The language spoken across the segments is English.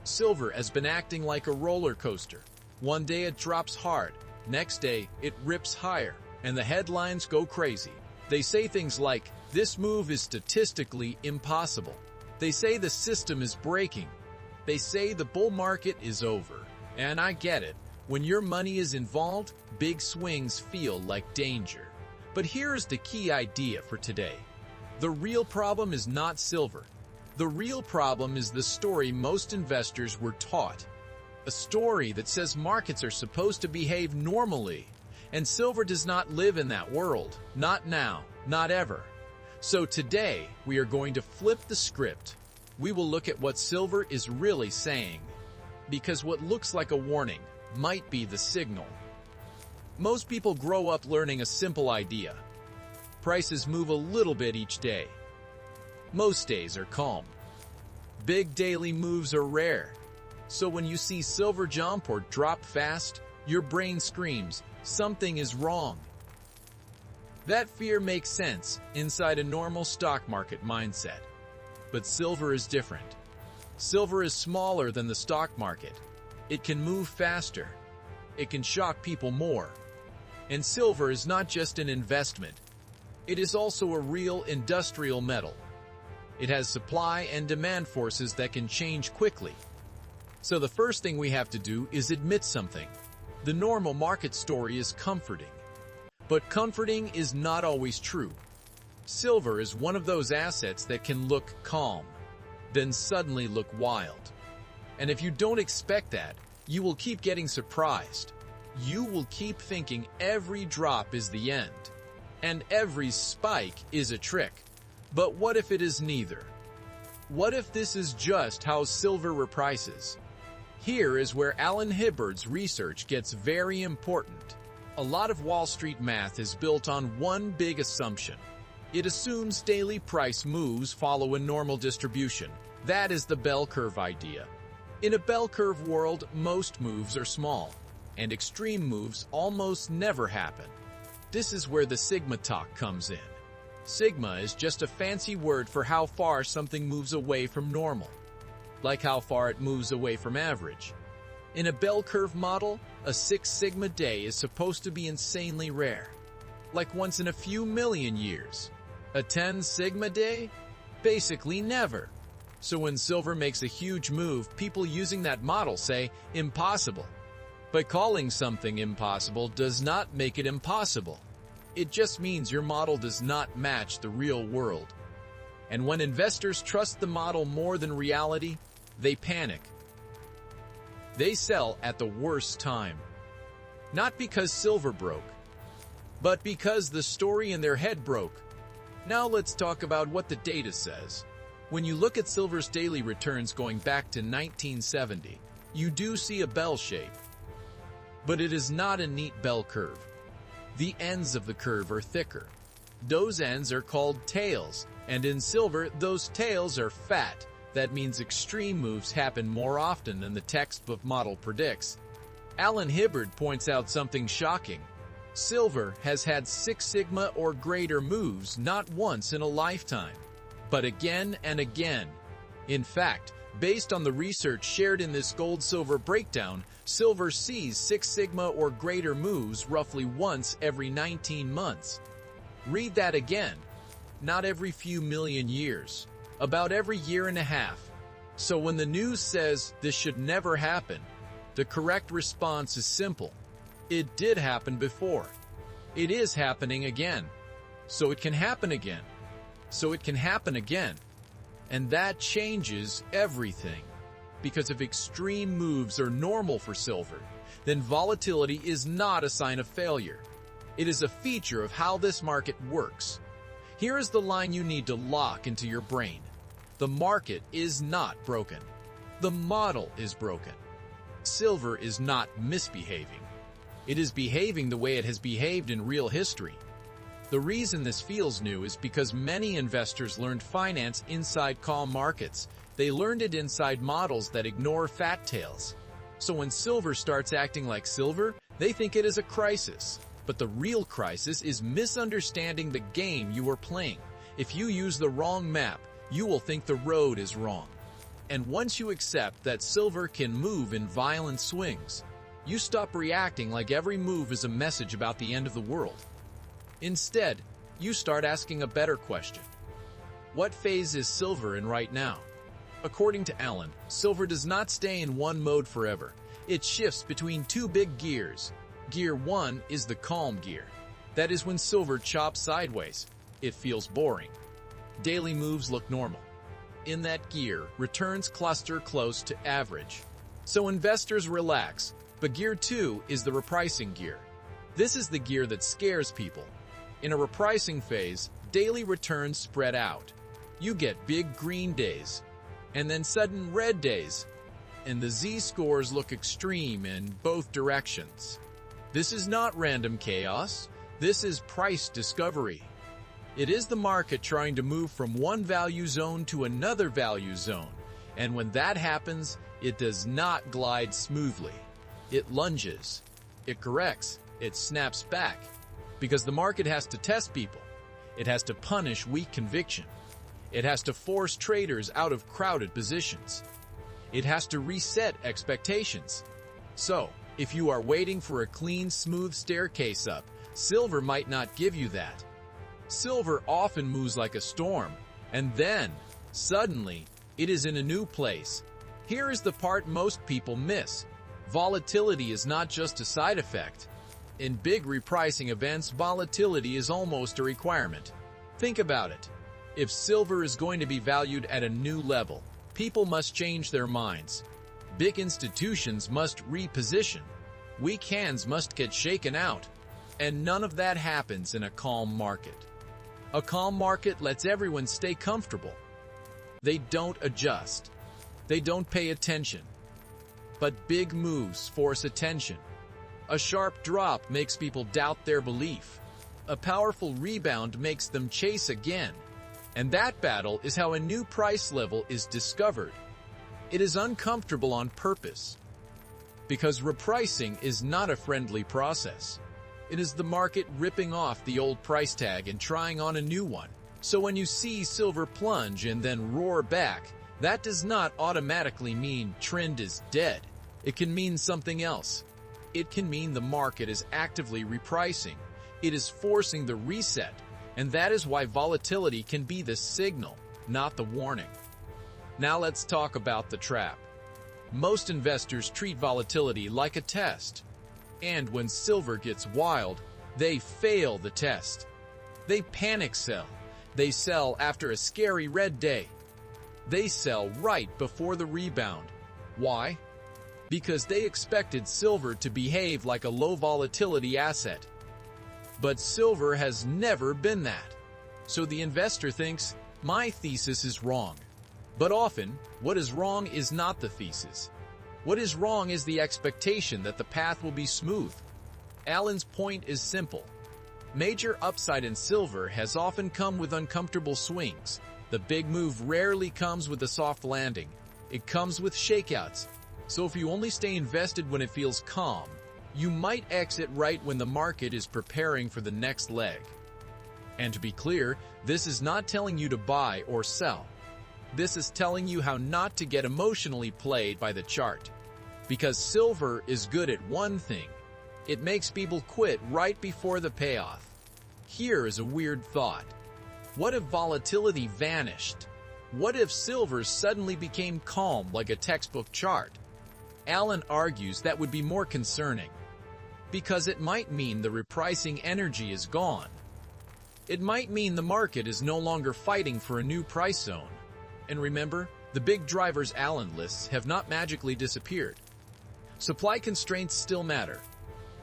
Silver has been acting like a roller coaster. One day it drops hard, next day it rips higher, and the headlines go crazy. They say things like, "This move is statistically impossible." They say the system is breaking. They say the bull market is over. And I get it. When your money is involved, big swings feel like danger. But here's the key idea for today. The real problem is not silver. The real problem is the story most investors were taught. A story that says markets are supposed to behave normally. And silver does not live in that world. Not now, not ever. So today, we are going to flip the script. We will look at what silver is really saying. Because what looks like a warning might be the signal. Most people grow up learning a simple idea. Prices move a little bit each day. Most days are calm. Big daily moves are rare. So when you see silver jump or drop fast, your brain screams, something is wrong. That fear makes sense inside a normal stock market mindset. But silver is different. Silver is smaller than the stock market. It can move faster. It can shock people more. And silver is not just an investment. It is also a real industrial metal. It has supply and demand forces that can change quickly. So the first thing we have to do is admit something. The normal market story is comforting. But comforting is not always true. Silver is one of those assets that can look calm, then suddenly look wild. And if you don't expect that, you will keep getting surprised. You will keep thinking every drop is the end, and every spike is a trick. But what if it is neither? What if this is just how silver reprices? Here is where Alan Hibbard's research gets very important. A lot of Wall Street math is built on one big assumption. It assumes daily price moves follow a normal distribution. That is the bell curve idea. In a bell curve world, most moves are small, and extreme moves almost never happen. This is where the sigma talk comes in. Sigma is just a fancy word for how far something moves away from normal, like how far it moves away from average. In a bell curve model, a 6 sigma day is supposed to be insanely rare, like once in a few million years. A 10 sigma day? Basically never. So when silver makes a huge move, people using that model say, impossible. But calling something impossible does not make it impossible. It just means your model does not match the real world. And when investors trust the model more than reality, they panic. They sell at the worst time. Not because silver broke, but because the story in their head broke. Now let's talk about what the data says. When you look at silver's daily returns going back to 1970, you do see a bell shape. But it is not a neat bell curve. The ends of the curve are thicker. Those ends are called tails, and in silver, those tails are fat. That means extreme moves happen more often than the textbook model predicts. Alan Hibbard points out something shocking. Silver has had 6 sigma or greater moves not once in a lifetime, but again and again. In fact, based on the research shared in this gold-silver breakdown, silver sees 6 sigma or greater moves roughly once every 19 months. Read that again. Not every few million years. About every year and a half. So when the news says this should never happen, the correct response is simple. It did happen before. It is happening again. So it can happen again. So it can happen again. And that changes everything. Because if extreme moves are normal for silver, then volatility is not a sign of failure. It is a feature of how this market works. Here is the line you need to lock into your brain. The market is not broken. The model is broken. Silver is not misbehaving. It is behaving the way it has behaved in real history. The reason this feels new is because many investors learned finance inside calm markets. They learned it inside models that ignore fat tails. So when silver starts acting like silver, they think it is a crisis. But the real crisis is misunderstanding the game you are playing. If you use the wrong map, you will think the road is wrong. And once you accept that silver can move in violent swings, you stop reacting like every move is a message about the end of the world. Instead, you start asking a better question. What phase is silver in right now? According to Allen, silver does not stay in one mode forever. It shifts between two big gears. Gear 1 is the calm gear. That is when silver chops sideways. It feels boring. Daily moves look normal. In that gear, returns cluster close to average. So investors relax. But Gear 2 is the repricing gear. This is the gear that scares people. In a repricing phase, daily returns spread out. You get big green days, and then sudden red days, and the Z-scores look extreme in both directions. This is not random chaos. This is price discovery. It is the market trying to move from one value zone to another value zone, and when that happens, it does not glide smoothly. It lunges, it corrects, it snaps back, because the market has to test people. It has to punish weak conviction. It has to force traders out of crowded positions. It has to reset expectations. So, if you are waiting for a clean, smooth staircase up, silver might not give you that. Silver often moves like a storm, and then, suddenly, it is in a new place. Here is the part most people miss. Volatility is not just a side effect. In big repricing events, volatility is almost a requirement. Think about it. If silver is going to be valued at a new level, people must change their minds. Big institutions must reposition. Weak hands must get shaken out. And none of that happens in a calm market. A calm market lets everyone stay comfortable. They don't adjust. They don't pay attention. But big moves force attention. A sharp drop makes people doubt their belief. A powerful rebound makes them chase again. And that battle is how a new price level is discovered. It is uncomfortable on purpose. Because repricing is not a friendly process. It is the market ripping off the old price tag and trying on a new one. So when you see silver plunge and then roar back, that does not automatically mean trend is dead. It can mean something else. It can mean the market is actively repricing. It is forcing the reset, and that is why volatility can be the signal, not the warning. Now let's talk about the trap. Most investors treat volatility like a test. And when silver gets wild, they fail the test. They panic sell. They sell after a scary red day. They sell right before the rebound. Why? Because they expected silver to behave like a low volatility asset. But silver has never been that. So the investor thinks, my thesis is wrong. But often, what is wrong is not the thesis. What is wrong is the expectation that the path will be smooth. Allen's point is simple. Major upside in silver has often come with uncomfortable swings. The big move rarely comes with a soft landing. It comes with shakeouts. So if you only stay invested when it feels calm, you might exit right when the market is preparing for the next leg. And to be clear, this is not telling you to buy or sell. This is telling you how not to get emotionally played by the chart. Because silver is good at one thing. It makes people quit right before the payoff. Here is a weird thought. What if volatility vanished? What if silver suddenly became calm like a textbook chart? Allen argues that would be more concerning. Because it might mean the repricing energy is gone. It might mean the market is no longer fighting for a new price zone. And remember, the big drivers Allen lists have not magically disappeared. Supply constraints still matter.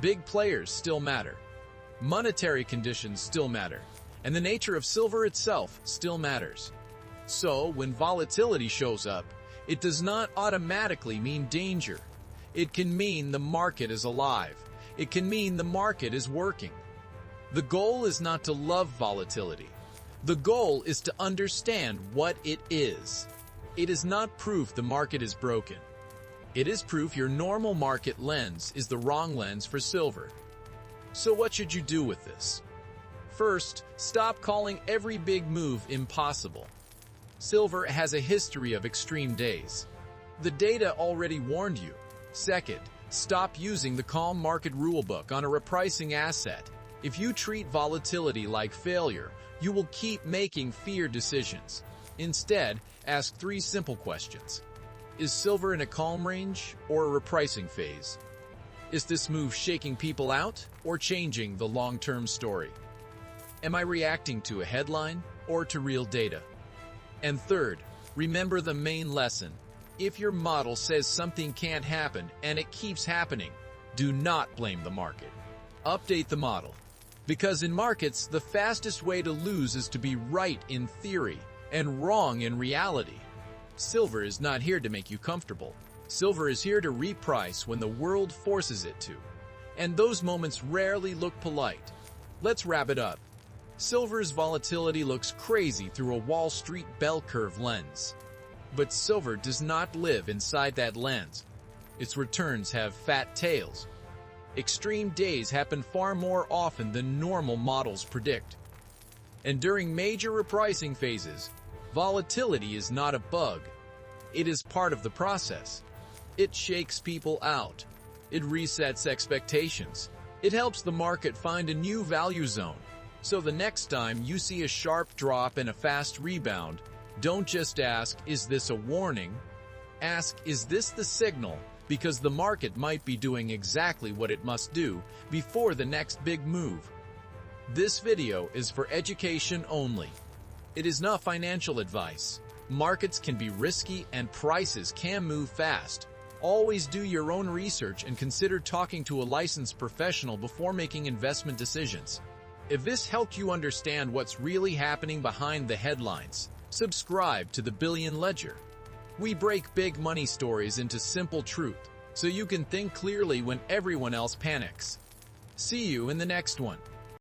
Big players still matter. Monetary conditions still matter. And the nature of silver itself still matters. So, when volatility shows up, it does not automatically mean danger. It can mean the market is alive. It can mean the market is working. The goal is not to love volatility. The goal is to understand what it is. It is not proof the market is broken. It is proof your normal market lens is the wrong lens for silver. So what should you do with this? First, stop calling every big move impossible. Silver has a history of extreme days. The data already warned you. Second, stop using the calm market rulebook on a repricing asset. If you treat volatility like failure, you will keep making fear decisions. Instead, ask 3 simple questions. Is silver in a calm range or a repricing phase? Is this move shaking people out or changing the long-term story? Am I reacting to a headline or to real data? And third, remember the main lesson. If your model says something can't happen and it keeps happening, do not blame the market. Update the model. Because in markets, the fastest way to lose is to be right in theory and wrong in reality. Silver is not here to make you comfortable. Silver is here to reprice when the world forces it to. And those moments rarely look polite. Let's wrap it up. Silver's volatility looks crazy through a Wall Street bell curve lens. But silver does not live inside that lens. Its returns have fat tails. Extreme days happen far more often than normal models predict. And during major repricing phases, volatility is not a bug. It is part of the process. It shakes people out. It resets expectations. It helps the market find a new value zone. So the next time you see a sharp drop and a fast rebound, don't just ask, is this a warning? Ask, is this the signal? Because the market might be doing exactly what it must do before the next big move. This video is for education only. It is not financial advice. Markets can be risky and prices can move fast. Always do your own research and consider talking to a licensed professional before making investment decisions. If this helped you understand what's really happening behind the headlines, subscribe to the Bullion Ledger. We break big money stories into simple truth, so you can think clearly when everyone else panics. See you in the next one.